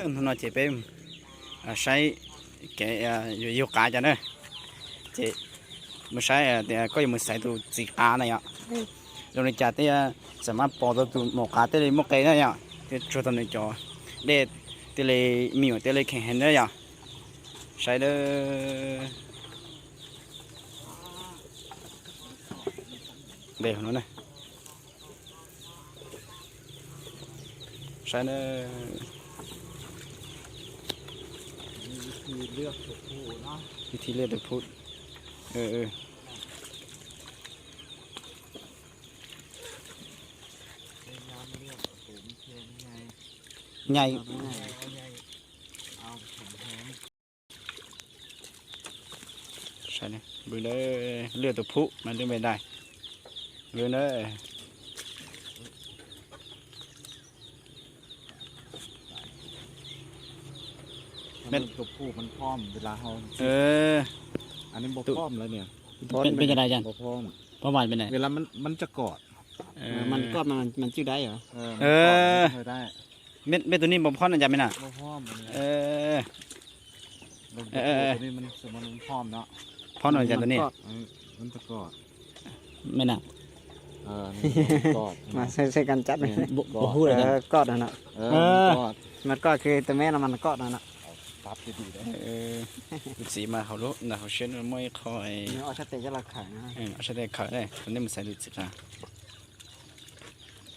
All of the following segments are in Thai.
nó chỉ bên sai cái yêu cá cho nó chỉ một sai thì có một sai tụ chỉ cá này ạ rồi chả thì sản phẩm bỏ tụ một cá thì một cái này ạ thì cho tụi này cho để thì lấy miếng thì lấy khen nữa ạ sai đó để nó này sai nóเลือกถูกผู้เนาะ วิธีเลือกพูดน้ำเลือกผมเชียงไง ใหญ่ เอาผมแห้ง ใช่เนี่ยบืนเลยเลือกตัวผู้มันถึงไม่ได้บืนเลย เป็นตัวผู้มันพร้อมเวลาเขาอันนี้บ่พร้อมแล้วเนี่ย เป็นยังไงจัน บ่พร้อม ประมาณเป็นไง เวลามันจะกอด มันก็มันชื่อได้เหรอ มันได้ เม็ดตัวนี้บ่พร้อมนะจันไม่น่ะ บ่พร้อมอันนี้ ตัวนี้มันสมมันพร้อมเนาะ พร้อมหน่อยจันตัวนี้ มันจะกอด ไม่น่ะ กอด มาใช้กันจัดเลย บ่พูดเลยจัน กอดนะ กอด มันก็คือตัวแม่มันกอดนะ ปรับดีๆได้ สีมาเขารู้นะเขาเชื่อไม่ค่อย เนื้อเอาชัดเจนจะราคานะ เอาใช้ได้ขาได้ตัวนี้มันใส่ดูสิค่ะ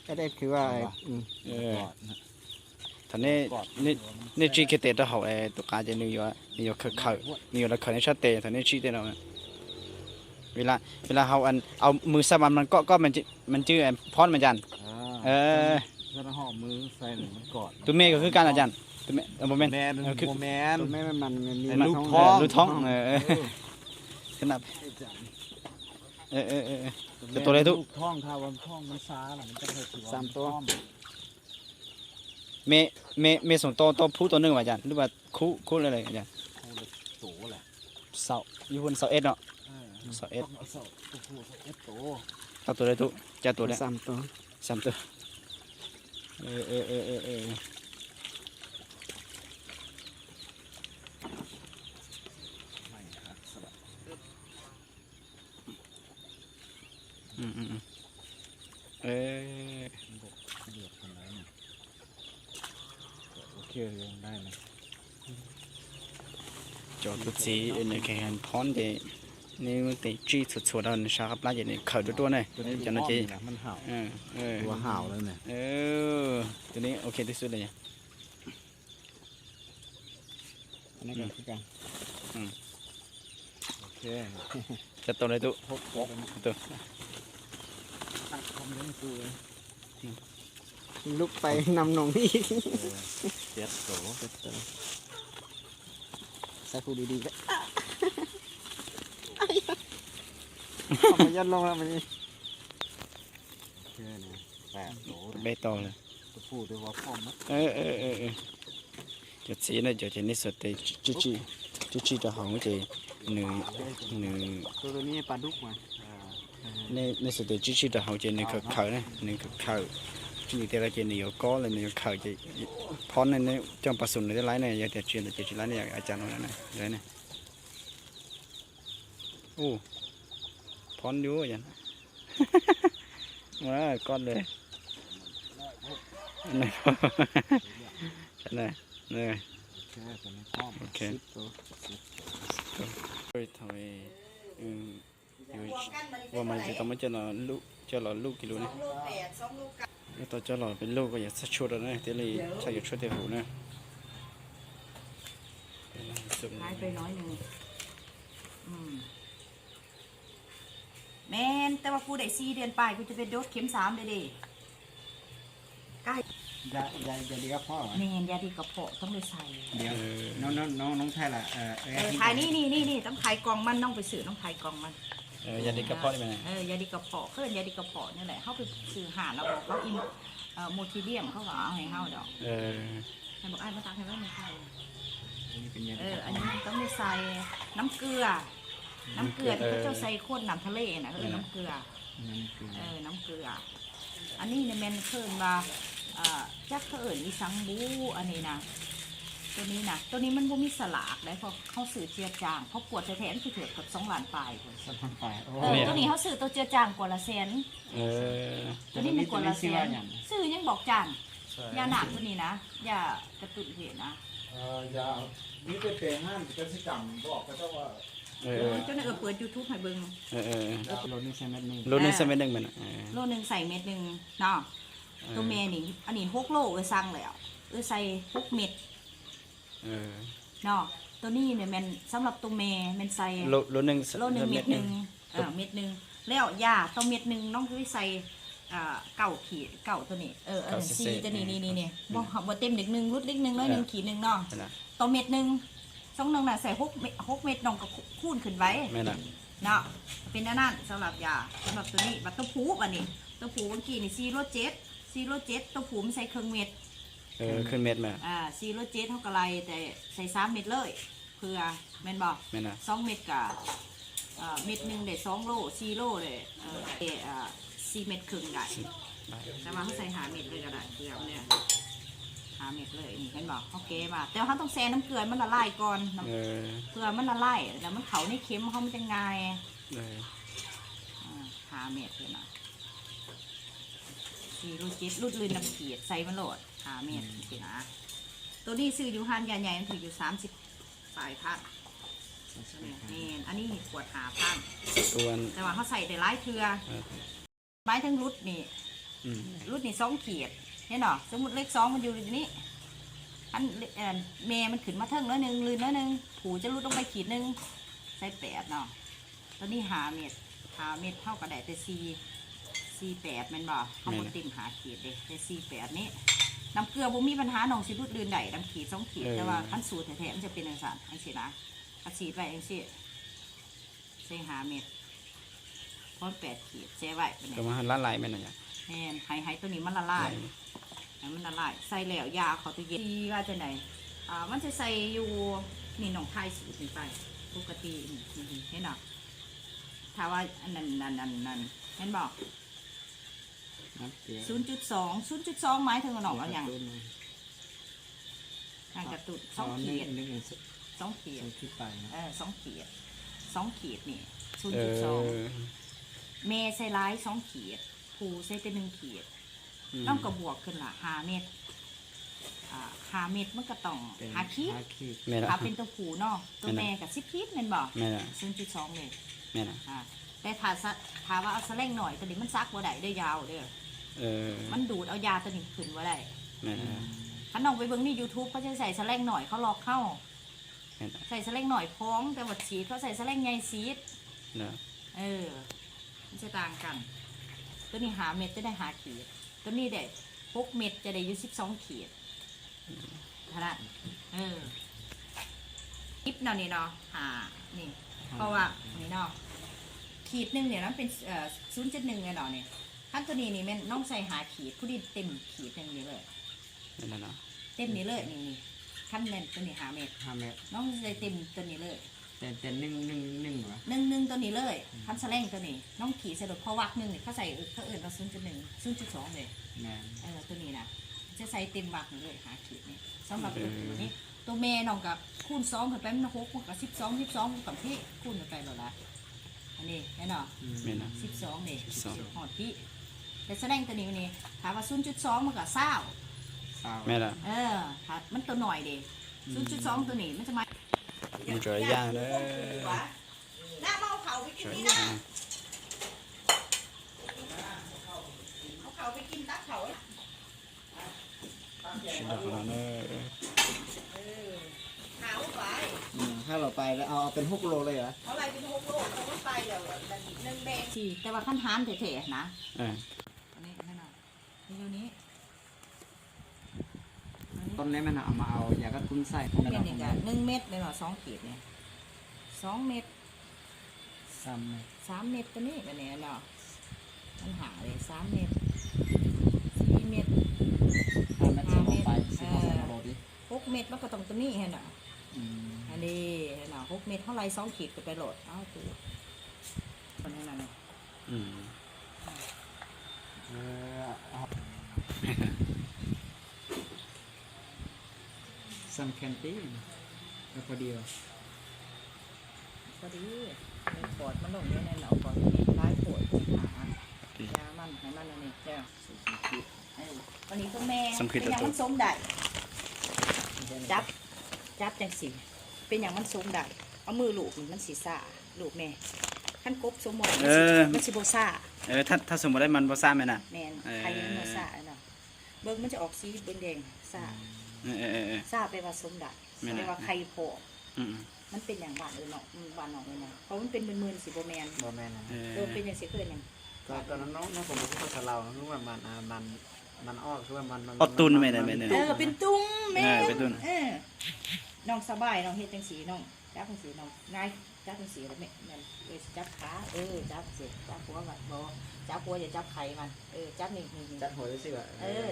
ก็ได้คือว่า กอด ท่านนี่จีเกตตัวเขาตัวการจะนิวยอร์กเขานิวยอร์กเขาในชาติท่านนี่จีเตเราเวลาเขาเอามือสับมันก็มันชื่อพอนมันจัน ก็ต้องห่อมือใส่หนึ่งมันกอด ตัวเมย์ก็คือการอาจารย์ตัวเมย์โมเมนต์ แมน ตัวแม่มันมี ลูกท้องขนาดตัวอะไรทุก ท้องถ้าวันท้องมันช้าหล่ะมันจะเกิดตัว 3 ตัว เมย์ส่งตัวผู้ตัวหนึ่งอาจารย์หรือว่าคู่อะไรอาจารย์ โตแหละ เสาอยู่บนเสาเอ็ดเนาะเสาเอ็ด ตัวผู้โต เอาตัวอะไรทุกจะตัวไหน 3 ตัว 3 ตัวไม่ครับสลับ เดือดขนาดนี้โอเคยังได้นะ จอดตุสีเนี่ยแค่หันพอนเดนี่มันติจีสุดๆแล้วนะชาครับร้านอย่างนี้เขินตัวๆเนี่ย ตัวนี้ จันทร์จี มันเห่า ตั ตัวเห่าแล้วเนี่ย ตัวนี้โอเคที่สุดเลยเนี่ย อันนี้ก็คือกัน โอเค จะตัวอะไรตัว พบ ตัว ตัดคอมเมนต์ตัว ลุกไปนำหนองอีก เจ็ดโต ใส่คูดีๆก็เอาไปยัดลงแล้วมัน โอเคเนี่ย8โต เบตองเลย ตัวผู้ตัวว่าพร้อมนะ จะสีเนี่ยจะนี่สุดแต่จีจะหองจะหนึ่ง ตัวนี้ปลาดุกมา ในสุดแต่จีจะหองจะหนึ่งเขาเนี่ยหนึ่งเขาจีแต่ละจะหนึ่งก้อนเลยหนึ่งเขาจะพอนเนี่ยจังผสมในไลน์เนี่ยอยากจะเชียร์จะไลน์เนี่ยอาจารย์นั่นนะเลยเนี่ยโอ้พอนอยู่อย่างว้าก้อนเลยนี่ใช่ไหมนี่ โอเคตัวนี้พร้อม โอเคเฮ้ยทำไมอยู่ว่ามันจะต้องมาเจอเราลูกกี่ลูกเนี่ยแล้วตอนเจอเราเป็นลูกก็อย่าสักชุดนะเดี๋ยวเลยใช้อยู่ชุดเดียวนะ หายไปน้อยหนึ่งแม่นแต่ว่ากูได้4 เดือนไปกูจะไปโดสเข็ม3เลยดิใกล้ อย่าดีกับพ่อ แม่นยาดีกระเพาะต้องไปใส่ เดี๋ยวน้องไทยล่ะถ่ายนี่ต้องถ่ายกล่องมันต้องไปซื้อต้องถ่ายกล่องมัน อย่าเด็กกระเพาะได้ไหม ยาดีกระเพาะเขาเป็นยาดีกระเพาะนี่แหละเขาไปซื้อหาแล้วบอกเขาอินโมทิเดียมเขาบอกเอาให้เขาดอกให้บอกไอ้มาตักให้ไว้ในไทยอันนี้ต้องไปใส่น้ำเกลือที่เขาจะใส่ข้นน้ำทะเลนะก็คือน้ำเกลือน้ำเกลืออันนี้เนี่ยแมนเคินว่าจักเขาอีสังบูอันนี้นะ ตัวนี้นะตัวนี้มันบ่มีสลากได้เพราะเขาสื่อเจียจางเขาปวดแท้ๆที่เถือกับ2 ล้านปลายพุ่น สะพานปลายโอ้ ตัวนี้เขาสื่อตัวเจียจางกว่าละแสน เออ ตัวนี้มันกว่าละแสนซื้อยังบอกจางยาหนักตัวนี้นะยากระตุ้นเหตุนะ ยานี่ไปเปย์ห้านกสิกรรมบอกก็ต้องว่า เออ เจ้าหน้าเปิด YouTube ให้เบิ่ง รถนี่ใช่ไหมนี่ รถนึงเซเว่นหนึ่งมัน โลนึงใส่เม็ดนึงเนาะตัวแม่นี่อันนี้6 โลสั่งแล้วใส่6 เม็ด เออ เนาะตัวนี้เนี่ยมันสำหรับตัวแม่มันใส่ รถนึง โลนึงเม็ดนึงเม็ดนึงแล้วยาต้องเม็ดนึงน้องคือใส่เก่าขีดเก่าตัวนี้ซีตัวนี้นี่บ่เต็มเด็กนึงรุดเล็กนึงน้อยนึงขีดนึงเนาะตัวเม็ดนึง2นึงน่ะใส่6 เม็ดน้องก็คูณขึ้นไว้ แม่น่ะ เนาะเป็นอันนั้นสำหรับยาสำหรับตัวนี้บัตเตอร์พูอันนี้ตัวผูเมื่อกี้นี่4 โล 7ตัวผูมันใส่เครื่องเม็ด เออขึ้นเม็ดมา 4 โล 7เท่ากับไรแต่ใส่3 เม็ดเลยเพื่อแม่นบอก แม่น่ะ 2 เม็ดกับเม็ดหนึ่งได้2 โล 4 โลเลย4 เม็ดครึ่งได้แต่ว่าเขาใส่หาเม็ดเลยก็ได้เกลือเนี่ยหาเม็ดเลยนี่เห็นบอกเขาเก๋มาแต่เขาต้องแช่น้ำเกลือมันละลายก่อนน้ำ เออ เกลือมันละลายแล้วมันเขาในเค็มเขามันจะง่าย เออ หาเม็ดเลยนะ4 โล 7รุดลืนน้ำเขียดใส่มันโหลดหาเม็ดสินะตัวนี้ซื้ออยู่หันใหญ่ๆมันถืออยู่30 ปลายพันนี่อันนี้ขวดหาพัน ตัว แต่ว่าเขาใส่แต่ร้ายเทือไม้ทั้งรุดนี่ อืม รุดนี่2 ขีดเนี่ยเนาะสมมติเลข2มันอยู่ในนี้อันเมย์มันขึ้นมาเทิงแล้วนึงลืนแล้วนึงผูจะรุดลงไปขีดนึงใส่8เนาะตอนนี้หาเม็ดเท่ากับได้แต่4 8มันบอกเขาบนติ่มหาขีดเลยแต่4 8นี้น้ำเกลือบ่มีปัญหาหนองสิรุดลืนได้น้ำขีด2 ขีดแต่ว่าขั้นสูตรแท้ๆมันจะเป็นอย่างสั่นอันสินะอันสีไว้อันสิใส่หาเม็ดพร้อม8 ขีดแช่ไว้เป็นไง ก็มาละลายแม่น่ะจ้ะ แม่นให้ตัวนี้มันละลายให้มันละลายใส่แล้วยาเขาตัวเย็นที่ว่าจะไหนมันจะใส่อยู่นี่หนองไทยสูตรนี่ไปปกตินี่เห็นหรอถ้าว่าอันนั้นเห็นบอก น้ำเกลือ 0.2หมายถึงหนองเอาอย่างการกระตุ้น2 ขีด นึก 2 ขีด ที่ไปนะ 2 ขีด2 ขีดนี่ เออ 0.2เมใส่ร้าย2 ขีดผูใส่เป็น1 ขีดต้องกระบวกขึ้นละ5 เม็ด5 เม็ดมันก็ต้อง5 ขีด ขีด แม่น่ะ ถ้าเป็นตัวผูเนาะตัวแม่กับ10 ขีดแม่นบอก แม่น่ะ 0.2เลย แม่น่ะ แต่ถ้าว่าเอาแสลงหน่อยตัวนี้มันซักบ่ได้ได้ยาวเด้อ เออ มันดูดเอายาตัวนี้ขึ้นบ่ได้ แม่น่ะ ถ้าน้องไปเบิ่งใน YouTube เขาจะใส่แสลงหน่อยเขาลอกเข้า แม่น่ะ ใส่แสลงหน่อยพร้องแต่ว่าฉีดเขาใส่แสลงใหญ่ซีด เนาะ มันจะต่างกัน ตัวนี้หาเม็ดจะได้หาขีดตัวนี้ได้6 เม็ดจะได้อยู่12 ขีดเท่านั้นคลิปเนาะนี่เนาะนี่เพราะว่านี่เนาะขีดหนึงเนี่ยมันเป็น0.1ไงเนาะเนี่ยขั้นตัวนี้นี่แม่นน้องใส่หาขีดผู้ที่เต็มขีดหนึงนี่เลย แม่น่ะเนาะ เต็มนี้เลยนี่ขั้นแม่นตัวนี้หาเม็ด 5 เมตร น้องใส่เต็มตัวนี้เลย แต่นึ่งเหรอ หนึ่งตัวนี้เลยคันแสลงตัวนี้น้องขี่ใส่รถเพราะวักหนึ่งเนี่ยเขาใส่เขาเอื่นเรา0.1 0.2เลย แม่ ตัวนี้นะจะใส่เต็มวักนี่เลยหาขีดนี่สำหรับตัวนี้ตัวแม่น้องกับคูณ2ขึ้นไปมัน6กับ12กับพี่คูณขึ้นไปหรอละอันนี้แน่นอน แม่น่ะ 12เนี่ย 12 หอดพี่แต่แสดงตัวนี้นี่ถามว่า0.2มันก็เศร้า แม่น่ะ ถ้ามันตัวหน่อยเด้0.2ตัวนี้มันจะมา มันจะย่างเด้อ หน้าเมาเขาไปกิน จะ นี่ ย่า นะ ง เอาเขาไปกินตักเขา ชิ้นเดียวกันเด้อ หาไป ถ้าเราไปแล้วเอาเป็น6 โลเลยเหรอ เอาอะไรเป็น6 โลเอาไปเดี๋ยว1 แบกสี่แต่ว่าขั้นหานเถอะๆนะ เออ อันนี้แน่นอนเดี๋ยวนี้ ต้นนี้มันเอามาเอายากระตุ้นใส่ เม็ดนี่ก็1 เม็ดเลยเนาะ2 ขีดเนี่ย2 เม็ด ซ้ำเลย 3 เม็ดตัวนี้กันเนี่ยเนาะมันหาเลย3 เม็ด4 เม็ด 5 เมตรเอาไป10 โลดิ 6 เม็ดมันก็ต้องตัวนี้เห็นเนาะอันนี้เห็นเนาะ6 เม็ดเท่าไร2 ขีดก็ไปโหลดเอาตัวคนนี้นั่นเนี่ย อืม ส ซันแคนตี้แล้วพอดีวะ พอดีในปอดมันลงอยู่ในเหนาปอดนี่ร้ายปวดหายามันให้มันอันนี้แก้ววันนี้ก็แม่เป็นอย่างมันสมได้จับจังสีเป็นอย่างมันสมได้เอามือลูกมันสีซ่าลูกแม่ขั้นกบสมหมดมันสีโบซ่าถ้าสมมติได้มันบ่ซ่าแม่น่ะแม่นไข่มันโบซ่าเนาะเบิ้งมันจะออกสีแดงซ่าซ่าไปว่าสมได้ไปว่าไข่โผล่มันเป็นอย่างบ้านเนาะบ้านนอกเลยนะเพราะมันเป็นมืนๆสีโบแมน บอแมนนะ เป็นอย่างสีเกินอย่าง ตอนนั้นน้องผมพูดภาษาเราคือว่ามันออกคือว่ามัน อดตุนไม่ได้แม่เนี่ย เป็นตุ้งแม่ เป็นตุ้น น้องสบายน้องเฮ็ดจังสีน้องจับจังสีน้องง่ายจับจังสีแล้วแม่นั่นจับขาจับสิจับหัวมันบ่จับหัวอย่าจับไข่มันจับนี่จัดหัวได้สิวะ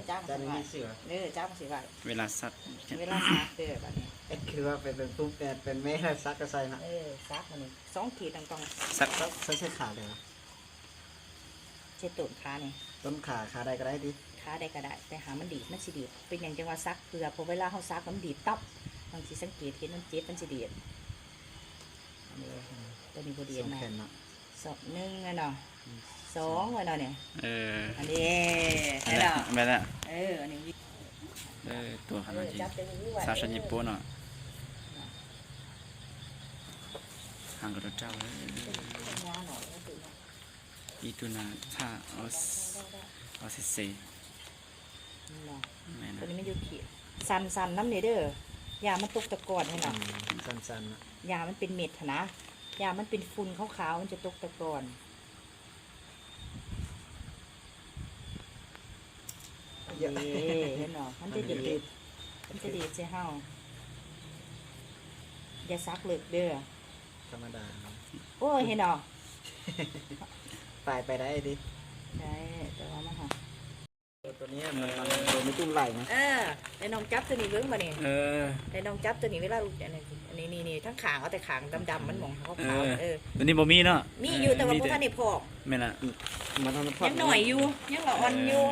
จับ จัดนี่สิวะจับสิว่า เวลาซัก เวลาซักแบบนี้ คือว่าเป็นตุ้มเป็นแม่ซักกระใส่นะ ซักมันนี่2 ขีดต้อง ซัก ใช้ขาเลยนะ เช็ดต้นขานี่ ต้นขาใดก็ได้ดิ ขาใดก็ได้แต่หามันดีมันสิดีเป็นอย่างจังว่าซักเกลือพอเวลาเฮาซักมันดีตับบางทีสังเกตเห็นมันเจ็บมันสิดีตัวนี้บ่ดีนะสอบ1อ่ะเนาะ2อ่ะเนาะเนี่ยอันนี้ไอ้เนาะ แม่ละ อันนี้ตัวขนาดนี้ซาชิญี่ปุ่นเนาะหางกระเจ้าอีตัวน่ะถ้าเอาเซ่แม่ ตัว นะ นี้มันอยู่ขีดสันน้ำนี่เด้อยามันตกตะกอนให้เนาะ สั้นๆนะ ยามันเป็นเม็ดนะยามันเป็นฝุ่นขาวๆมันจะตกตะกอนเห็นเนาะมันจะดีมันจะดีใช่เฮาอย่าซักเลิกเด้อ ธรรมดา โอ้ยเห็นเนาะ ไปได้ดิ ได้แต่ว่ามันค่ะ ตัวนี้มันโดนไม่จุ่มไหลนะ แต่น้องจับตัวนี้เบิ้งมาเนี่ยแต่น้องจับตัวนี้เวลาลูกอันนี้ทั้งขางเอาแต่ขางดำๆมันหมองขาวตัวนี้บ่มีเนาะ มีอยู่แต่ว่าพวกท่านนี่พอก แม่ละ มันทำ ยังหน่อยอยู่ยังละอ่อนอยู่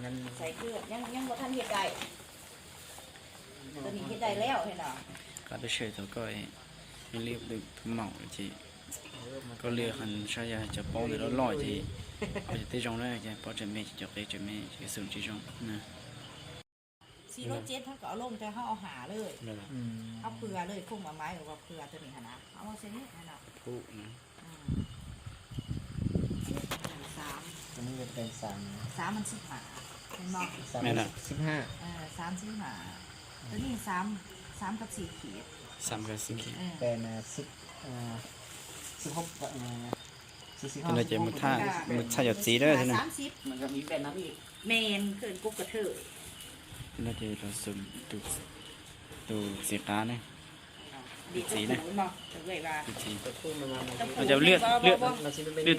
งั้น ใส่เกลือยังพวกท่านเฮ็ดได้ตัวนี้เฮ็ดได้แล้วเห็นเนาะ ก็ได้ช่วยตัวก็เรียบดึกเหมาจีก็เรียกหันใช้ยาจะป้องเดี๋ยวลอยจีเอาจะตีจงเลยจีพอจะไม่จะไปจะไม่จะสุ่มจีจงนะ ซีโร่เจ็ดท่านก็เอาลงแต่เขาเอาหาเลย แม่ละ เอาเกลือเลยพุ่งมาไม้หรือว่าเกลือตัวนี้ขนาดเอาเส้นนี้ขนาด ผู้นะ ตัวนี้เป็น3มัน15เป็นบอก 15 ตัวนี้3กับ4 ขีด 3กับ4ขีด เป็น16เราจะมุท่าหยดสีด้วยใช่ไหม 30มันก็มีแบบนั้นอีกเมนเกินกุ๊กกระเทย เราจะผสมตัวสีฟ้าเนี่ย สีนะบอกจะเลยว่า สี มัน เราจะเลือก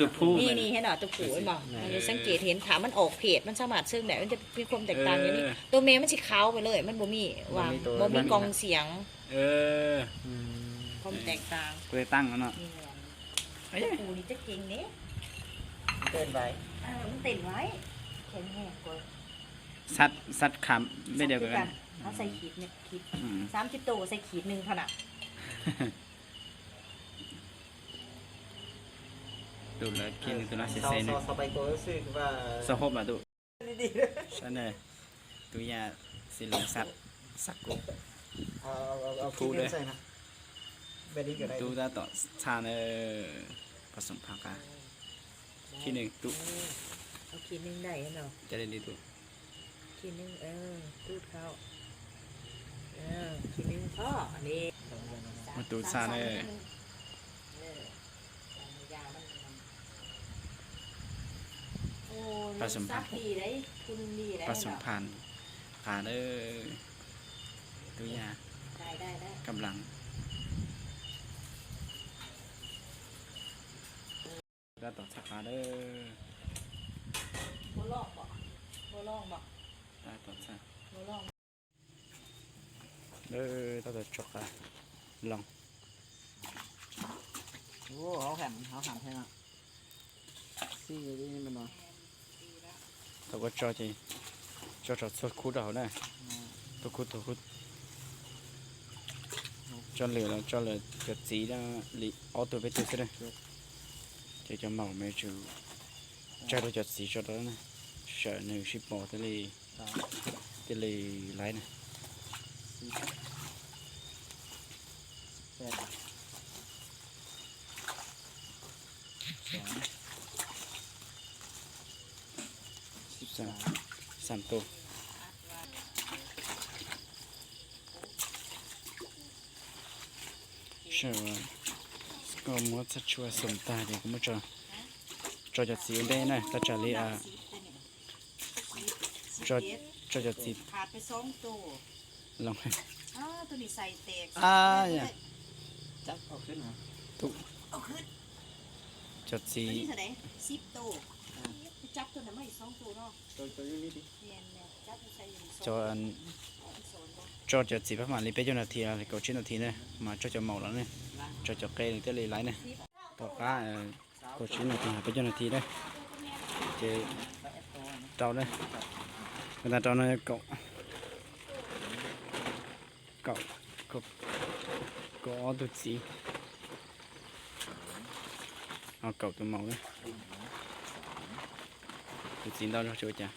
ตัวผู้ นี่ให้หน่อยตัวผู้บอกมันจะสังเกตเห็นถามมันออกเพจมันสามารถซึ่งไหนมันจะมีความแตกต่างอย่างนี้ตัวเมย์มันสีขาวไปเลยมันบ่มีวางบ่มีกองเสียงความแตกต่าง กูได้ตั้งแล้วเนาะ ตัวผู้นี่จะเก่งเนี่ย เต้นไป มันเต้นไว้แข็งแรงกว่า สัตว์ขามไม่เดียวกัน เขาใส่ขีดเนี่ยขีด30 ตัวใส่ขีด1เท่านั้น ดูแล้วกินตัวน่าเสีย ต่อ เสียเนี่ย ต่อไปก็รู้สึกว่า สหบอ่ะดูใช่เนี่ยตัวยาสีเหลืองสักกุ เอาขี้ใส่นะแบบนี้ก็ได้ ตัวต่อชาเนี่ยผสมผักอ่ะขี้หนึ่งตัว เอาขีด1ได้เนาะ จะได้ดีตัว ขีด1ตูดเข้าขีด1พ่ออันนี้ มาตัวชาเนี่ยผสมผัก ดีได้คุณดีได้ ผสมพันธุ์ขาเด้อตัวยา ได้ กำลังแล้วต่อสักขาเด้อ บ่ลอกบ่ได้ต่อสัก บ่ลอก เด้อต่อจกอ่ะลอง โอ้เขาแข็งใช่ไหมซี่นี่มันเนาะ ต่อก็จอจีจอดสดคู่เราเนี่ย ตัวคุดcho lửa cho tí đó lì ô tô với tôi sẽ đây cho màu mấy chú cho tôi cho tí cho đó này sợ nếu ship bỏ tới lì lái này แปด3 tô sợ có muốn sát chua sầm ta thì cũng cho tí đây này ta trả lý cho tí ขาดไป2ตัว lòng ตัวนี้ใส่แตก dạ จับเอาขึ้นเหรอ เอาขึ้น cho ตัว tí นี้เท่าไหร่10ตัวจับตัวนั้นมาอีก2ตัวเนาะ ตัวนี้ดิ แม่นจับใส่อยู่ cho cho tí bác mà lý bé cho là thì cầu chín là thì này mà cho màu đó này cho cây này tới lấy lái này tao cá cầu chín là thì bé cho là thì đây chế trâu đây người ta trâu này cậu có tụt gì cậu tụi màu đấy tụt gì đâu cho chả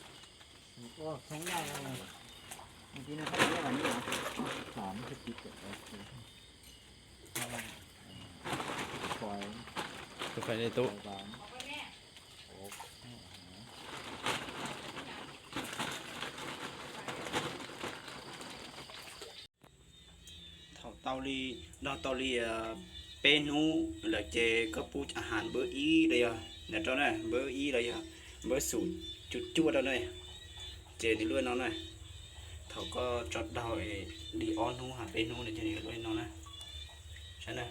โอ้แข็งได้แล้วเมื่อกี้นะเขาเรียกว่านี่เหรอ สามคือติดกับปล่อย tôi phải đây tụ บาง thảo tao li penu là chè có pu ahan bơ y đây à nè cho này bơ y đây à bơ sủi chút chua đâu này chè thì luôn nó này thảo có chọt đào đi on hu hạt penu này chè thì luôn nó này xem này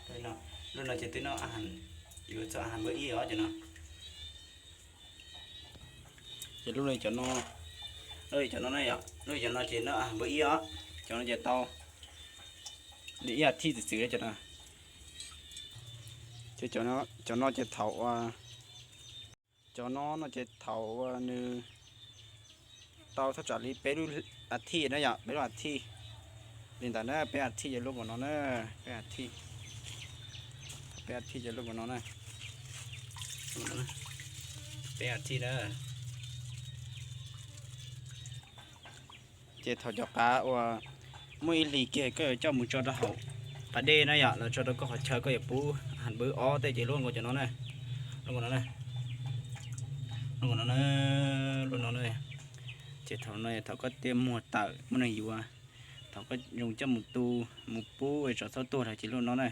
đây nó luôn là chè tới nó ahan vừa cho ahan bơ y đó cho nó chè lúc này cho nó đây cho nó này ạ đây cho nó chè nó ahan bơ y đó cho nó chè tao để thi từ từ cho nó chứ cho nó chỉ thầu cho nó chỉ thầu như tao thắt chặt đi bé đu thi nó vậy bé đu thi nên tại nó bé thi giờ lúc của nó nữa bé thi giờ lúc của nó này bé thi đó chỉ thầu cho cá mỗi lì kia cái cho một cho nó hậu và đây nó vậy là cho nó có chơi có bú hẳn bữa ó tay chỉ luôn của cho nó này luôn của nó này luôn nó này chỉ thằng này thằng có tiêm một tờ một này dù thằng có dùng cho một bú để cho số tu thì chỉ luôn nó này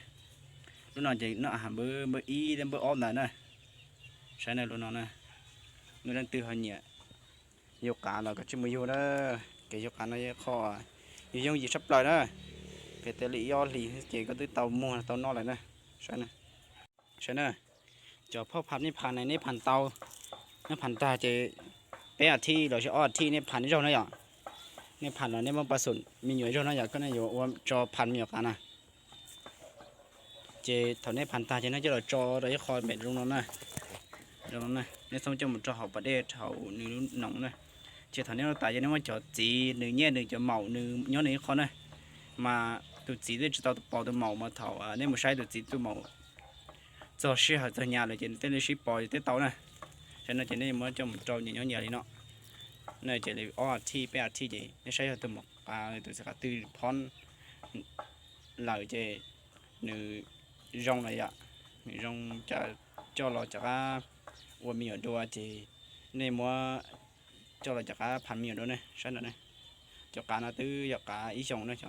luôn nó chỉ nó hẳn bữa y đến bữa ó này này sai này luôn nó này người đang từ hồi nhẹ yêu cả là có chim yêu đó cái yêu cả nó kho dùng gì sắp lại đó cái tele do lì chỉ có tới tàu mua tàu no lại này xem này choพ่อพันนี่พันในนี่พันเตานี่พันตาจะไปอาทิเราจะอาทินี่พันนี่เราเนี่ยนี่พันเราเนี่ยมันผสมมีอยู่เราเนี่ยก็เนี่ยอยู่ว่าจอพันมีอยู่กันนะจะเท่านี้พันตาจะน่าจะเราจอเราจะคอยเบ็ดลงนั่นนะนี่ต้องจะมันจะหอบประเดี๋ยวเท่านื้อหนังนะchỉ thằng nó tại cho nó cho chỉ nửa nhẹ nửa cho màu nửa nhớ nửa con này mà tụi chỉ để cho tao bỏ tụi màu mà thảo nên một sai tụi chỉ tụi màu cho xe ở trong nhà là chỉ tên là ship bỏ tới tàu này cho nên chỉ nên mới cho một trâu nhỏ nhỏ đi nó này chỉ là thi bé thi gì nó sai ở tụi một tụi sẽ từ phun lời chỉ nửa rong này ạ rong cho lo cho qua miệng đua thì nên mua cho là chả cáพันmiệng đó này, sao này, cho cá nó tứ, cho cá ý chồng nữa cho